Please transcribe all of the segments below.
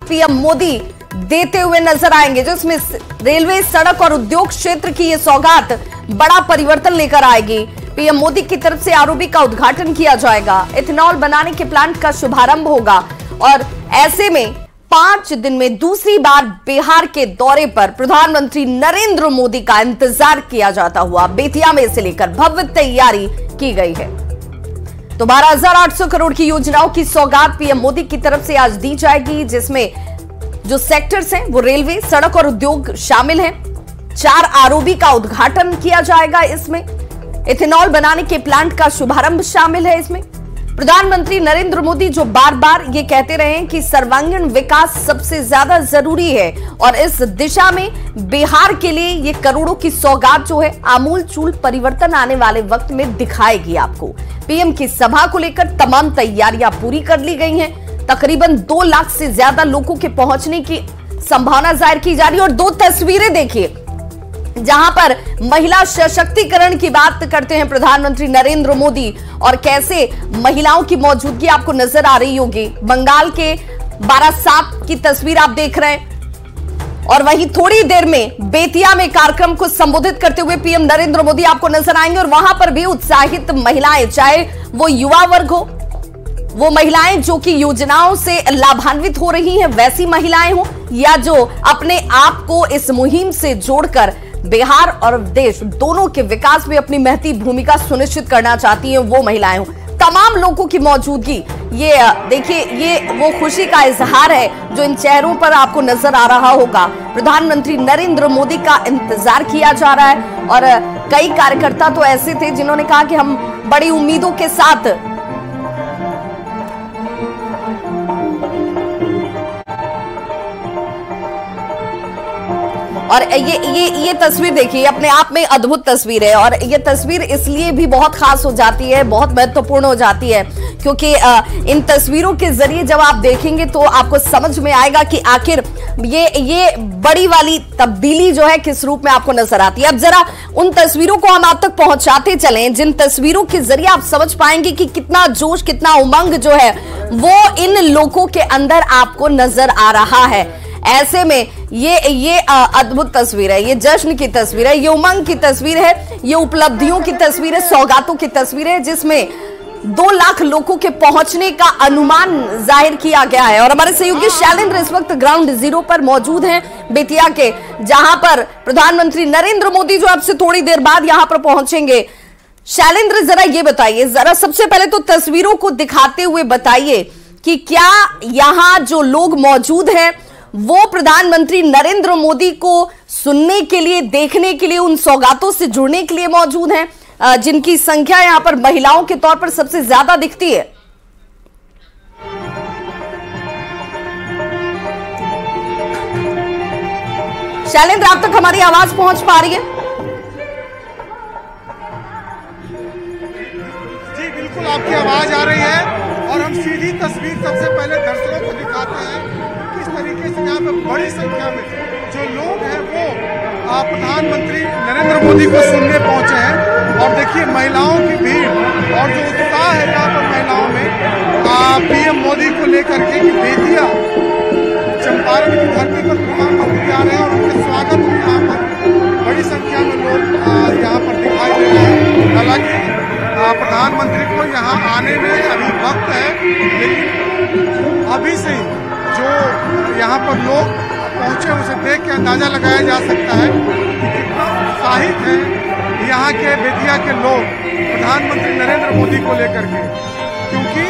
PM Modi देते हुए नजर आएंगे, जिसमें रेलवे, सड़क और उद्योग क्षेत्र की ये सौगात बड़ा परिवर्तन लेकर आएगी। पीएम मोदी की तरफ से आरओबी का उद्घाटन किया जाएगा, इथेनॉल बनाने के प्लांट का शुभारंभ होगा और ऐसे में 5 दिन में दूसरी बार बिहार के दौरे पर प्रधानमंत्री नरेंद्र मोदी का इंतजार किया जाता हुआ बेतिया में इसे लेकर भव्य तैयारी की गई है। तो 12,800 करोड़ की योजनाओं की सौगात पीएम मोदी की तरफ से आज दी जाएगी, जिसमें जो सेक्टर्स हैं वो रेलवे, सड़क और उद्योग शामिल हैं। 4 आरओबी का उद्घाटन किया जाएगा, इसमें इथेनॉल बनाने के प्लांट का शुभारंभ शामिल है। इसमें प्रधानमंत्री नरेंद्र मोदी जो बार बार ये कहते रहे हैं कि सर्वांगीण विकास सबसे ज्यादा जरूरी है और इस दिशा में बिहार के लिए ये करोड़ों की सौगात जो है आमूल चूल परिवर्तन आने वाले वक्त में दिखाएगी आपको। पीएम की सभा को लेकर तमाम तैयारियां पूरी कर ली गई हैं। तकरीबन 2 लाख से ज्यादा लोगों के पहुंचने की संभावना जाहिर की जा रही है। और 2 तस्वीरें देखिए जहां पर महिला सशक्तिकरण की बात करते हैं प्रधानमंत्री नरेंद्र मोदी और कैसे महिलाओं की मौजूदगी आपको नजर आ रही होगी। बंगाल के बारासात की तस्वीर आप देख रहे हैं और वहीं थोड़ी देर में बेतिया में कार्यक्रम को संबोधित करते हुए पीएम नरेंद्र मोदी आपको नजर आएंगे और वहां पर भी उत्साहित महिलाएं, चाहे वो युवा वर्ग हो, वो महिलाएं जो कि योजनाओं से लाभान्वित हो रही हैं वैसी महिलाएं हो, या जो अपने आप को इस मुहिम से जोड़कर बिहार और देश दोनों के विकास में अपनी महती भूमिका सुनिश्चित करना चाहती हैं, वो महिलाएं हो। तमाम लोगों की मौजूदगी, ये देखिए, ये वो खुशी का इजहार है जो इन चेहरों पर आपको नजर आ रहा होगा। प्रधानमंत्री नरेंद्र मोदी का इंतजार किया जा रहा है और कई कार्यकर्ता तो ऐसे थे जिन्होंने कहा कि हम बड़ी उम्मीदों के साथ और ये तस्वीर देखिए, अपने आप में अद्भुत तस्वीर है और ये तस्वीर इसलिए भी बहुत खास हो जाती है, बहुत महत्वपूर्ण हो जाती है क्योंकि इन तस्वीरों के जरिए जब आप देखेंगे तो आपको समझ में आएगा कि आखिर ये बड़ी वाली तब्दीली जो है किस रूप में आपको नजर आती है। अब जरा उन तस्वीरों को हम आप तक पहुंचाते चलें, जिन तस्वीरों के जरिए आप समझ पाएंगे कि कितना जोश, कितना उमंग जो है वो इन लोगों के अंदर आपको नजर आ रहा है। ऐसे में ये अद्भुत तस्वीर है, ये जश्न की तस्वीर है, ये उमंग की तस्वीर है, ये उपलब्धियों की तस्वीर है, सौगातों की तस्वीर है, जिसमें 2 लाख लोगों के पहुंचने का अनुमान जाहिर किया गया है। और हमारे सहयोगी शैलेंद्र इस वक्त ग्राउंड जीरो पर मौजूद हैं बेतिया के, जहां पर प्रधानमंत्री नरेंद्र मोदी जो अब से थोड़ी देर बाद यहां पर पहुंचेंगे। शैलेंद्र, जरा ये बताइए, जरा सबसे पहले तो तस्वीरों को दिखाते हुए बताइए कि क्या यहां जो लोग मौजूद हैं वो प्रधानमंत्री नरेंद्र मोदी को सुनने के लिए, देखने के लिए, उन सौगातों से जुड़ने के लिए मौजूद हैं, जिनकी संख्या यहां पर महिलाओं के तौर पर सबसे ज्यादा दिखती है। शैलेंद्र, आप तक हमारी आवाज पहुंच पा रही है? जी बिल्कुल, आपकी आवाज आ रही है और हम सीधी तस्वीर सबसे पहले दर्शकों को दिखाते हैं किस तरीके से यहाँ पे बड़ी संख्या में जो लोग हैं वो प्रधानमंत्री नरेंद्र मोदी को सुनने पहुंचे हैं। और देखिए महिलाओं की भीड़ और जो उत्साह है यहाँ पर महिलाओं में पीएम मोदी को लेकर के बेतिया चंपारण की धरती पर प्रधानमंत्री आ रहे हैं और उनके स्वागत में यहाँ पर बड़ी संख्या में लोग यहाँ पर दिखाई दे रहे हैं। हालांकि प्रधानमंत्री को यहाँ आने में अभी वक्त है, लेकिन अभी से जो यहाँ पर लोग पहुंचे उसे देख के अंदाजा लगाया जा सकता है कि कितना उत्साहित है यहाँ के बेतिया के लोग प्रधानमंत्री नरेंद्र मोदी को लेकर के, क्योंकि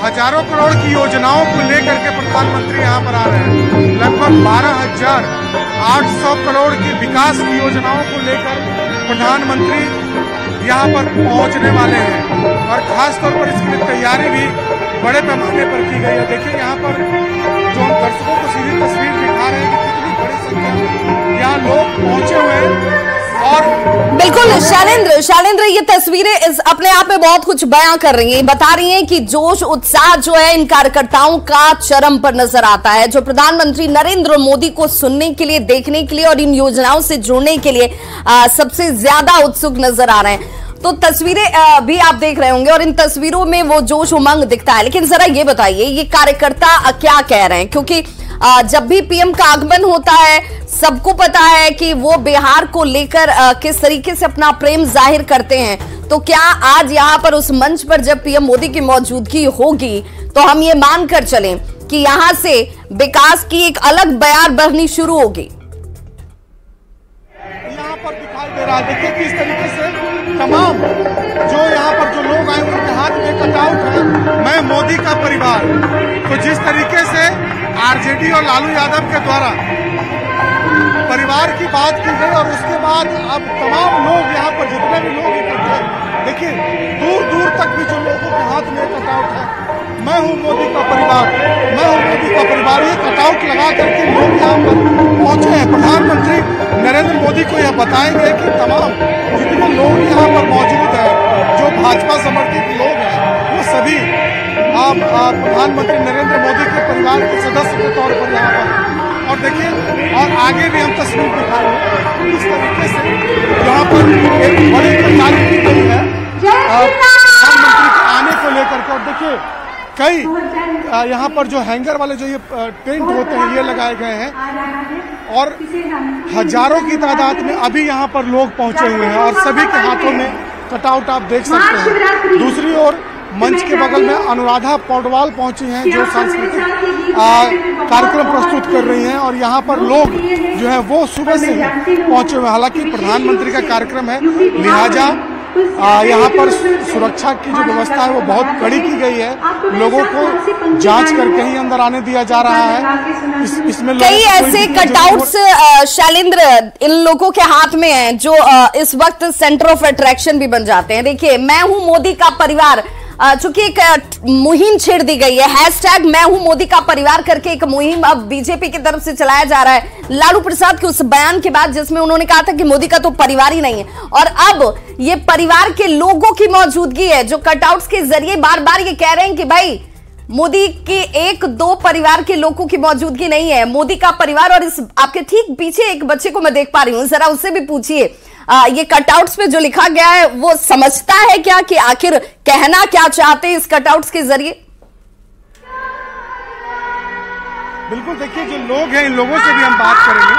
हजारों करोड़ की योजनाओं को लेकर के प्रधानमंत्री यहाँ पर आ रहे हैं। लगभग 12,800 करोड़ की विकास की योजनाओं को लेकर प्रधानमंत्री यहाँ पर पहुँचने वाले हैं और खास तौर पर इसकी तैयारी भी बड़े पैमाने पर की गई है। देखिए यहाँ पर जो हम दर्शकों को सीधी तस्वीर दिखा रहे हैं कि कितनी बड़ी संख्या में यहाँ लोग पहुंचे हुए हैं। और बिल्कुल शैलेंद्र, ये तस्वीरें इस अपने आप में बहुत कुछ बयां कर रही हैं, बता रही हैं कि जोश उत्साह जो है इन कार्यकर्ताओं का चरम पर नजर आता है, जो प्रधानमंत्री नरेंद्र मोदी को सुनने के लिए, देखने के लिए और इन योजनाओं से जुड़ने के लिए सबसे ज्यादा उत्सुक नजर आ रहे हैं। तो तस्वीरें भी आप देख रहे होंगे और इन तस्वीरों में वो जोश उमंग दिखता है। लेकिन जरा ये बताइए, ये कार्यकर्ता क्या कह रहे हैं? क्योंकि जब भी पीएम का आगमन होता है, सबको पता है कि वो बिहार को लेकर किस तरीके से अपना प्रेम जाहिर करते हैं। तो क्या आज यहाँ पर उस मंच पर जब पीएम मोदी की मौजूदगी होगी तो हम ये मानकर चलें कि यहाँ से विकास की एक अलग बयार बहनी शुरू होगी? यहाँ पर दिखाई दे रहा है, देखिए किस तरीके से तमाम जो यहाँ पर जो लोग आए उनके हाथ में कटआउट है मैं मोदी का परिवार। तो जिस तरीके से आरजेडी और लालू यादव के द्वारा परिवार की बात की गई और उसके बाद अब तमाम लोग यहाँ पर जितने भी लोग इकट्ठे, देखिए दूर दूर तक भी जो लोगों के हाथ में कटआउट है मैं हूँ मोदी का परिवार, मैं हूँ मोदी का परिवार, ये कटआउट लगा करके लोग यहाँ पर पहुंचे हैं। प्रधानमंत्री नरेंद्र मोदी को यह बताएंगे कि तमाम जितने लोग यहाँ पर मौजूद हैं, जो भाजपा समर्थित लोग हैं, वो सभी आप प्रधानमंत्री नरेंद्र मोदी के परिवार के सदस्य के तौर पर यहाँ पर, और देखिए और आगे भी हम तस्वीर दिखाएंगे किस तरीके से यहाँ पर एक बड़ी तैयारी की गई है प्रधानमंत्री के आने को लेकर के। और देखिए कई यहाँ पर जो हैंगर वाले जो ये टेंट होते हैं ये लगाए गए हैं और हजारों की तादाद में अभी यहाँ पर लोग पहुंचे हुए हैं और सभी के हाथों में कटआउट आप देख सकते हैं। दूसरी ओर मंच के बगल में अनुराधा पौडवाल पहुंची हैं जो सांस्कृतिक कार्यक्रम प्रस्तुत कर रही हैं और यहाँ पर लोग जो है वो सुबह से पहुंचे हुए। हालांकि प्रधानमंत्री का कार्यक्रम है, लिहाजा यहाँ पर सुरक्षा की जो व्यवस्था है वो बहुत कड़ी की गई है। लोगों को जांच करके ही अंदर आने दिया जा रहा है। इसमें कई ऐसे कटआउट्स शैलेंद्र इन लोगों के हाथ में हैं जो इस वक्त सेंटर ऑफ अट्रैक्शन भी बन जाते हैं। देखिए मैं हूं मोदी का परिवार, चूंकि एक मुहिम छेड़ दी गई है, हैशटैग मैं हूं मोदी का परिवार करके एक मुहिम अब बीजेपी की तरफ से चलाया जा रहा है लालू प्रसाद के उस बयान के बाद जिसमें उन्होंने कहा था कि मोदी का तो परिवार ही नहीं है। और अब ये परिवार के लोगों की मौजूदगी है जो कटआउट्स के जरिए बार बार ये कह रहे हैं कि भाई मोदी के एक दो परिवार के लोगों की मौजूदगी नहीं है, मोदी का परिवार। और इस आपके ठीक पीछे एक बच्चे को मैं देख पा रही हूं, जरा उससे भी पूछिए ये कटआउट्स पे जो लिखा गया है वो समझता है क्या कि आखिर कहना क्या चाहते हैं इस कटआउट्स के जरिए? बिल्कुल, देखिए जो लोग हैं इन लोगों से भी हम बात करेंगे।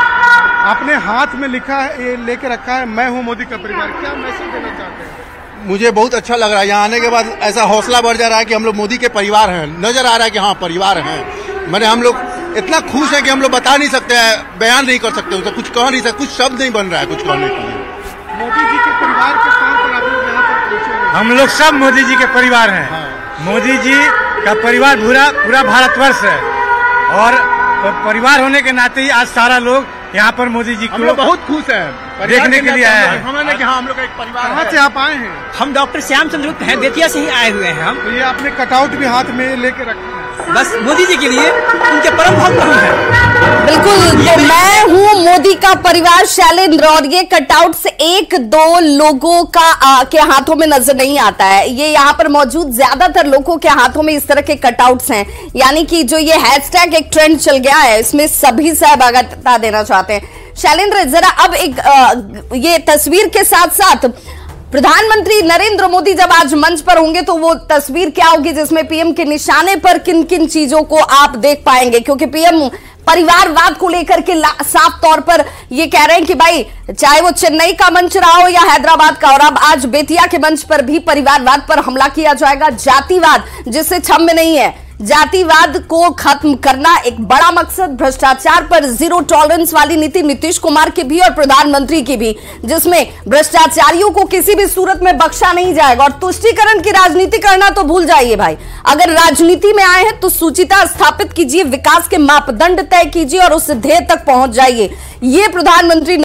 आपने हाथ में लिखा है, ये लेके रखा है मैं हूं मोदी का परिवार, क्या मैसेज देना चाहते हैं? मुझे बहुत अच्छा लग रहा है, यहाँ आने के बाद ऐसा हौसला बढ़ जा रहा है कि हम लोग मोदी के परिवार हैं, नजर आ रहा है कि हाँ परिवार हैं। मैंने हम लोग इतना खुश है कि हम लोग बता नहीं सकते हैं, बयान नहीं कर सकते, तो कुछ कह नहीं सकते, कुछ शब्द नहीं बन रहा है कुछ कहने के लिए। मोदी जी के परिवार के तौर पर आप लोग यहाँ पर पहुंचे हैं। हम लोग सब मोदी जी के परिवार हैं। हाँ। मोदी जी का परिवार पूरा भारतवर्ष है और परिवार होने के नाते ही आज सारा लोग यहाँ पर मोदी जी को बहुत खुश हैं देखने के लिए आए हैं। हमने कि हाँ हम लोग का एक परिवार। कहाँ से आप आए हैं? हम डॉक्टर श्याम चंद्र गुप्त हैं, बेतिया से ही आए हुए हैं हम। तो ये आपने कटआउट भी हाथ में लेके रखा है बस मोदी जी के लिए, उनके परम भक्त हम हैं। बिल्कुल, तो मैं हूं मोदी का परिवार शैलेंद्र और ये कटआउट से एक दो लोगों का के हाथों में नजर नहीं आता है, ये यहाँ पर मौजूद ज्यादातर लोगों के हाथों में इस तरह के कटआउट्स हैं। यानी कि जो ये हैशटैग एक ट्रेंड चल गया है इसमें सभी सहभागिता देना चाहते हैं। शैलेंद्र जरा अब एक ये तस्वीर के साथ साथ प्रधानमंत्री नरेंद्र मोदी जब आज मंच पर होंगे तो वो तस्वीर क्या होगी जिसमें पीएम के निशाने पर किन किन चीजों को आप देख पाएंगे? क्योंकि पीएम परिवारवाद को लेकर के साफ तौर पर ये कह रहे हैं कि भाई चाहे वो चेन्नई का मंच रहा हो या हैदराबाद का, और अब आज बेतिया के मंच पर भी परिवारवाद पर हमला किया जाएगा। जातिवाद जिससे क्षम्य नहीं है, जातिवाद को खत्म करना एक बड़ा मकसद, भ्रष्टाचार पर जीरो टॉलरेंस वाली नीति नीतीश कुमार की भी और प्रधानमंत्री की भी, जिसमें भ्रष्टाचारियों को किसी भी सूरत में बख्शा नहीं जाएगा। और तुष्टीकरण की राजनीति करना तो भूल जाइए भाई, अगर राजनीति में आए हैं तो सुचिता स्थापित कीजिए, विकास के मापदंड तय कीजिए और उस ध्येय तक पहुंच जाइए। ये प्रधानमंत्री